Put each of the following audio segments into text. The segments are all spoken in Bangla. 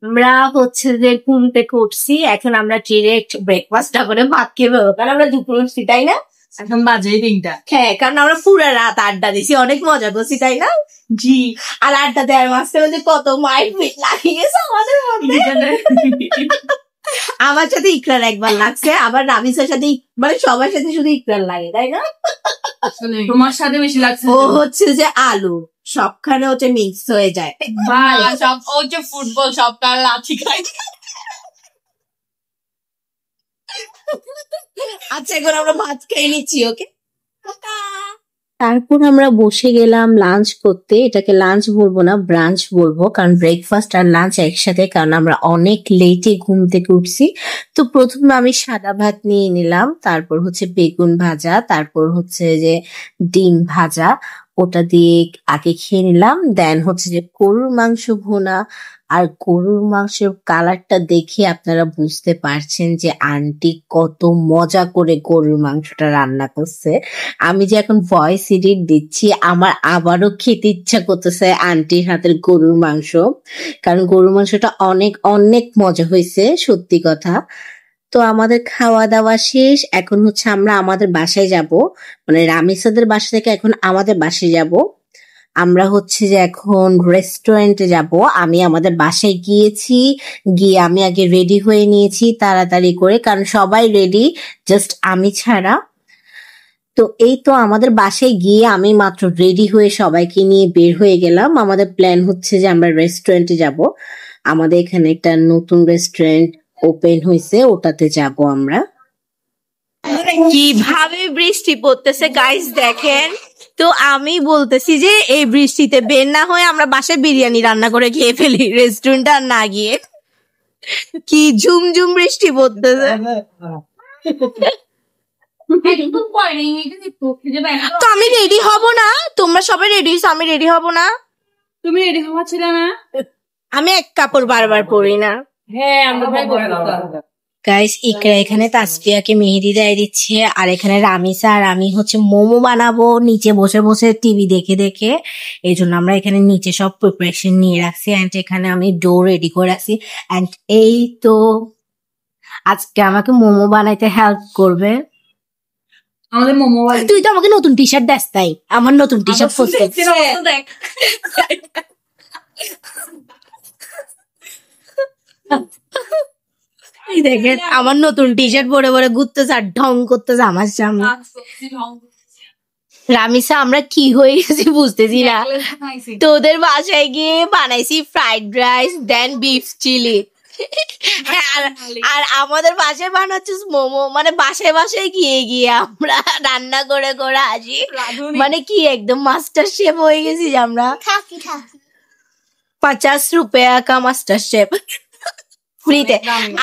আমরা হচ্ছে যে ঘুম থেকে উঠছি, এখন আমরা ডিরেক্ট ব্রেকফাস্টটা করে ভাত খেয়ে বেরোবো, কারণ আমরা দুপুর উঠছি, তাই না? এখন বাজে 3টা। হ্যাঁ, কারণ আমরা পুরো রাত আড্ডা দিছি, অনেক মজা করছি, তাই না? জি। আর আড্ডা দেওয়ার মাঝে মধ্যে কত মারপিট লাগিয়ে গেছে আমাদের মধ্যে। আমার সাথে ইকরার একবার লাগছে, আবার রামিসের সাথে মানে সবার সাথে শুধু ইকরার লাগে, তাই না? তোমার সাথে বেশি লাগছে। ও হচ্ছে যে আলু সবখানে হচ্ছে মিক্স হয়ে যায়। সব ও যে ফুটবল সবটা লাঠি খাই। আচ্ছা, এখন আমরা ভাত খেয়ে নিচ্ছি, ওকে? তারপর আমরা বসে গেলাম লাঞ্চ করতে। এটাকে লাঞ্চ বলবো না, ব্রাঞ্চ বলবো, কারণ ব্রেকফাস্ট আর লাঞ্চ একসাথে, কারণ আমরা অনেক লেটে ঘুম থেকে উঠছি। তো প্রথমে আমি সাদা ভাত নিয়ে নিলাম, তারপর হচ্ছে বেগুন ভাজা, তারপর হচ্ছে যে ডিম ভাজা, ওটা দিয়ে আগে খেয়ে নিলাম। দেন হচ্ছে যে গরুর মাংস ভুনা। আর গরুর মাংসের কালারটা দেখে আপনারা বুঝতে পারছেন যে আন্টি কত মজা করে গরুর মাংসটা রান্না করছে। আমি যে এখন ভয়েস এডিট দিচ্ছি, আমার আবারও খেতে ইচ্ছা করতেছে আন্টির হাতের গরুর মাংস, কারণ গরুর মাংসটা অনেক অনেক মজা হয়েছে, সত্যি কথা। তো আমাদের খাওয়া দাওয়া শেষ, এখন হচ্ছে আমরা আমাদের বাসায় যাব, মানে রামিসাদের বাসা থেকে এখন আমাদের বাসায় যাব। আমরা হচ্ছে যে এখন রেস্টুরেন্টে যাব। আমি আমাদের বাসায় গিয়েছি, গিয়ে আমি আগে রেডি হয়ে নিয়েছি তাড়াতাড়ি করে, কারণ সবাই রেডি জাস্ট আমি ছাড়া। তো এই তো আমাদের বাসায় গিয়ে আমি মাত্র রেডি হয়ে সবাইকে নিয়ে বের হয়ে গেলাম। আমাদের প্ল্যান হচ্ছে যে আমরা রেস্টুরেন্টে যাব। আমাদের এখানে একটা নতুন রেস্টুরেন্ট ওপেন হয়েছে, ওটাতে যাব আমরা। কিভাবে বৃষ্টি পড়তেছে গাইস দেখেন। তো আমি বলতেছি যে এই বৃষ্টিতে বের না হয়ে আমরা বাসায় বিরিয়ানি রান্না করে খেয়ে ফেলি, রেস্টুরেন্টে আর না গিয়ে। কি ঝুমঝুম বৃষ্টি পড়তেছে। তো আমি রেডি হব না? তোমরা সবাই রেডি হইছো, আমি রেডি হব না? তুমি রেডি হওয়া ছিল না? আমি এক কাপড় বারবার পরি না। হ্যাঁ, আমরা ভাই গাইস, ইকরা এখানে তাসফিয়াকে মেহেদি দেয় দিচ্ছে, আর এখানে রামিসা আর আমি হচ্ছে মোমো বানাবো নিচে বসে বসে টিভি দেখে দেখে। এই জন্য আমরা এখানে নিচে সব প্রিপারেশন নিয়ে রাখছি, অ্যান্ড এখানে আমি ডো রেডি করে রাখছি। অ্যান্ড এই তো আজকে আমাকে মোমো বানাইতে হেল্প করবে আমাদের মোমো। তুই তো আমাকে নতুন টি শার্ট দেস, তাই আমার নতুন টি শার্ট পরতে দেখেন, আমার নতুন টি শার্ট পরে পরে ঘুরতেছে আর ঢং করতেছে আমার সামনে। রামিসা আমরা কি হয়ে গেছি বুঝতেছি না। তোদের বাসায় গিয়ে বানাইছি ফ্রাইড রাইস, দেন বিফ চিলি, আর আমাদের বাসায় বানাচ্ছে মোমো। মানে বাসায় বাসায় গিয়ে গিয়ে আমরা রান্না করে করে আসি, মানে কি একদম মাস্টার শেফ হয়ে গেছি আমরা। 50 রুপিয়া কা মাস্টার শেফ ফ্রিতে।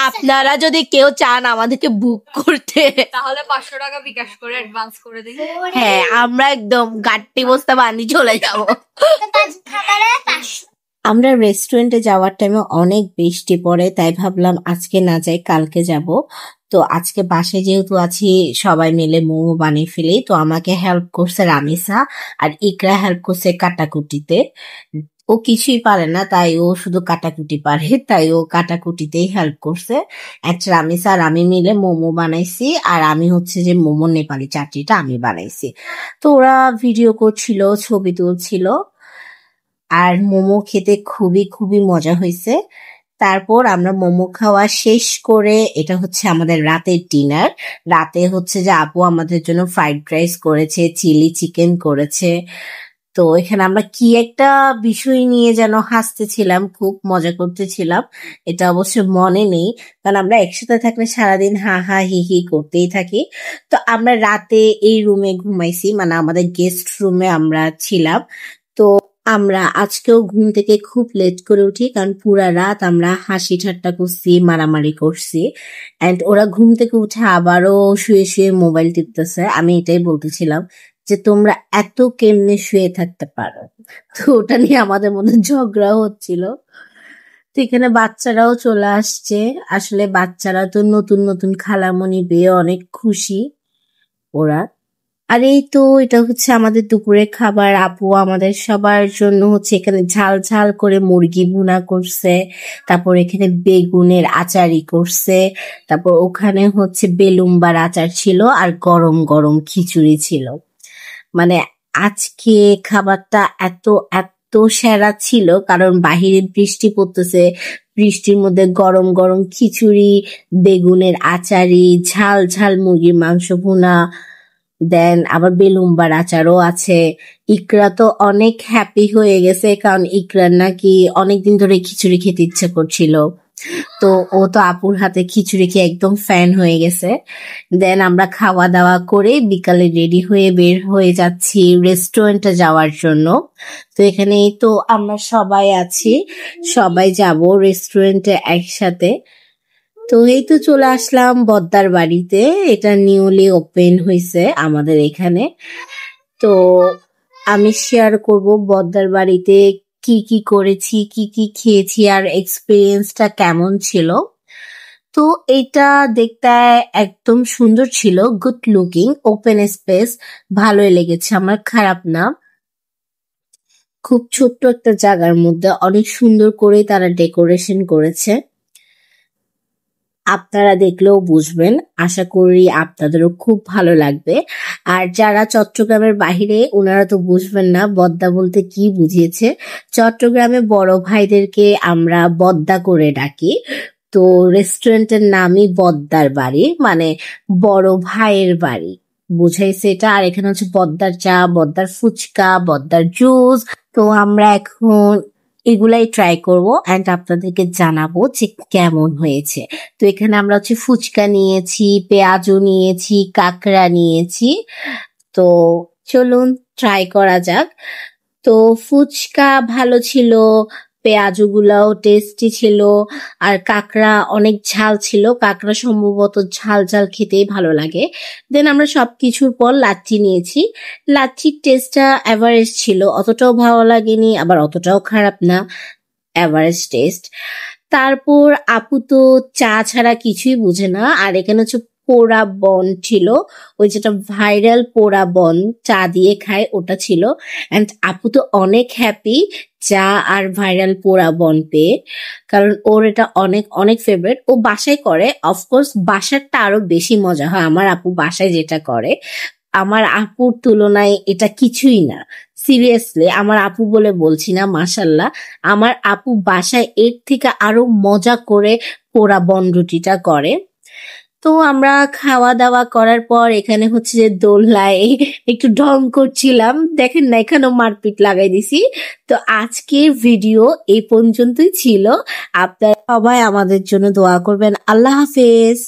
আপনারা যদি কেউ চান আমাদেরকে বুক করতে, তাহলে 500 টাকা বিকাশ করে অ্যাডভান্স করে দিই। হ্যাঁ, আমরা একদম গাট্টি বস্তা বানিয়ে চলে যাব। আমরা রেস্টুরেন্টে যাওয়ার টাইমে অনেক বৃষ্টি পড়ে, তাই ভাবলাম আজকে না যাই, কালকে যাব। তো আজকে বাসায় যেহেতু আছি, সবাই মিলে মোমো বানিয়ে ফেলি। তো আমাকে হেল্প করছে রামিসা, আর ইকরা হেল্প করছে কাটাকুটিতে। ও কিছুই পারে না, তাই ও শুধু কাটাকুটি পারে, তাই ও কাটাকুটিতেই হেল্প করছে। একটা রামিসা আর আমি মিলে মোমো বানাইছি, আর আমি হচ্ছে যে মোমো নেপালি চাটনিটা আমি বানাইছি। তো ওরা ভিডিও করছিল, ছবি তুলছিল, আর মোমো খেতে খুবই খুবই মজা হয়েছে। তারপর আমরা মোমো খাওয়া শেষ করে, এটা হচ্ছে আমাদের রাতের ডিনার। রাতে হচ্ছে যে আপু আমাদের জন্য ফ্রাইড রাইস করেছে, চিলি চিকেন করেছে। তো এখানে আমরা কি একটা বিষয় নিয়ে যেন হাসতেছিলাম, খুব মজা করতেছিলাম, এটা অবশ্য মনে নেই, কারণ আমরা একসাথে থাকলে সারাদিন হা হা হি হি করতেই থাকি। তো আমরা রাতে এই রুমে ঘুমাইছি, মানে আমাদের গেস্ট রুমে আমরা ছিলাম। তো আমরা আজকেও ঘুম থেকে খুব লেট করে উঠি, কারণ পুরা রাত আমরা হাসি ঠাট্টা করছি, মারামারি করছি। অ্যান্ড ওরা ঘুম থেকে উঠে আবারও শুয়ে শুয়ে মোবাইল টিপতেছে। আমি এটাই বলতেছিলাম যে তোমরা এত কেমনে শুয়ে থাকতে পারো। তো ওটা নিয়ে আমাদের মধ্যে ঝগড়া হচ্ছিল। তো এখানে বাচ্চারাও চলে আসছে। আসলে বাচ্চারা তো নতুন নতুন খালামণি পেয়ে অনেক খুশি ওরা। আর এই তো এটা হচ্ছে আমাদের দুপুরের খাবার। আপু আমাদের সবার জন্য হচ্ছে এখানে ঝাল ঝাল করে মুরগি ভুনা করছে, তারপর এখানে বেগুনের আচারি করছে, তারপর ওখানে হচ্ছে বেলুম্বার আচার ছিল, আর গরম গরম খিচুড়ি ছিল। মানে আজকে খাবারটা এত এত সেরা ছিল, কারণ বাহিরে বৃষ্টি পড়তেছে, বৃষ্টির মধ্যে গরম গরম খিচুড়ি, বেগুনের আচারি, ঝাল ঝাল মুরগির মাংস ভুনা, দেন আবার বেলুম্বার আচারও আছে। ইকরা তো অনেক হ্যাপি হয়ে গেছে, কারণ ইকরার নাকি অনেকদিন ধরে খিচুড়ি খেতে ইচ্ছে করছিল। তো ও তো আপুর হাতে খিচুড়ি খেয়ে একদম ফ্যান হয়ে গেছে। দেন আমরা খাওয়া দাওয়া করে বিকালে রেডি হয়ে বের হয়ে যাচ্ছি রেস্টুরেন্টে যাওয়ার জন্য। তো এখানে তো আমরা সবাই আছি, সবাই যাব রেস্টুরেন্টে একসাথে। তো এই তো চলে আসলাম বদ্দার বাড়িতে, এটা নিউলি ওপেন হয়েছে আমাদের এখানে। তো আমি শেয়ার করব বদ্দার বাড়িতে কি কি করেছি, কি কি খেয়েছি, আর এক্সপিরিয়েন্সটা কেমন ছিল। তো এটা দেখতে একদম সুন্দর ছিল, গুড লুকিং, ওপেন স্পেস, ভালোই লেগেছে আমার, খারাপ না। খুব ছোট্ট একটা জায়গার মধ্যে অনেক সুন্দর করে তারা ডেকোরেশন করেছে। আপনারা দেখলেও বুঝবেন, আশা করি আপনাদেরও খুব ভালো লাগবে। আর যারা চট্টগ্রামের বাহিরে, ওনারা তো বুঝবেন না বদ্দা বলতে কি বুঝিয়েছে। চট্টগ্রামে বড় ভাইদেরকে আমরা বদ্দা করে ডাকি। তো রেস্টুরেন্টের নামই বদ্দার বাড়ি, মানে বড় ভাইয়ের বাড়ি বুঝাইছে এটা। আর এখানে হচ্ছে বদ্দার চা, বদ্দার ফুচকা, বদ্দার জুস। তো আমরা এখন এগুলাই ট্রাই করব অ্যান্ড আপনাদেরকে জানাবো যে কেমন হয়েছে। তো এখানে আমরা হচ্ছে ফুচকা নিয়েছি, পেঁয়াজু নিয়েছি, কাঁকড়া নিয়েছি। তো চলুন ট্রাই করা যাক। তো ফুচকা ভালো ছিল, পেঁয়াজু গুলাও টেস্টি ছিল, আর কাঁকড়া অনেক ঝাল ছিল। কাঁকড়া সম্ভবত ঝাল ঝাল খেতেই ভালো লাগে। দেন আমরা সবকিছুর পর লাচ্ছি নিয়েছি। লাচ্ছির টেস্টটা এভারেজ ছিল, অতটাও ভালো লাগেনি আবার অতটাও খারাপ না, এভারেজ টেস্ট। তারপর আপু তো চা ছাড়া কিছুই বুঝে না, আর এখানে হচ্ছে পোড়া বন ছিল, ওই যেটা ভাইরাল পোড়া বন চা দিয়ে খায় ওটা ছিল। অ্যান্ড আপু তো অনেক হ্যাপি চা আর ভাইরাল পোড়া বন পেয়ে, কারণ ওর এটা অনেক অনেক ফেভারিট। ও বাসায় করে, অফকোর্স বাসারটা আরো বেশি মজা হয়। আমার আপু বাসায় যেটা করে, আমার আপুর তুলনায় এটা কিছুই না। সিরিয়াসলি আমার আপু বলে বলছি না, মাশাল্লাহ, আমার আপু বাসায় এর থেকে আরো মজা করে পোড়া বনরুটিটা করে। তো আমরা খাওয়া দাওয়া করার পর এখানে হচ্ছে যে দোলনায় একটু ঢং করছিলাম, দেখেন না এখানেও মারপিট লাগাই দিছি। তো আজকের ভিডিও এই পর্যন্তই ছিল। আপনারা সবাই আমাদের জন্য দোয়া করবেন। আল্লাহ হাফেজ।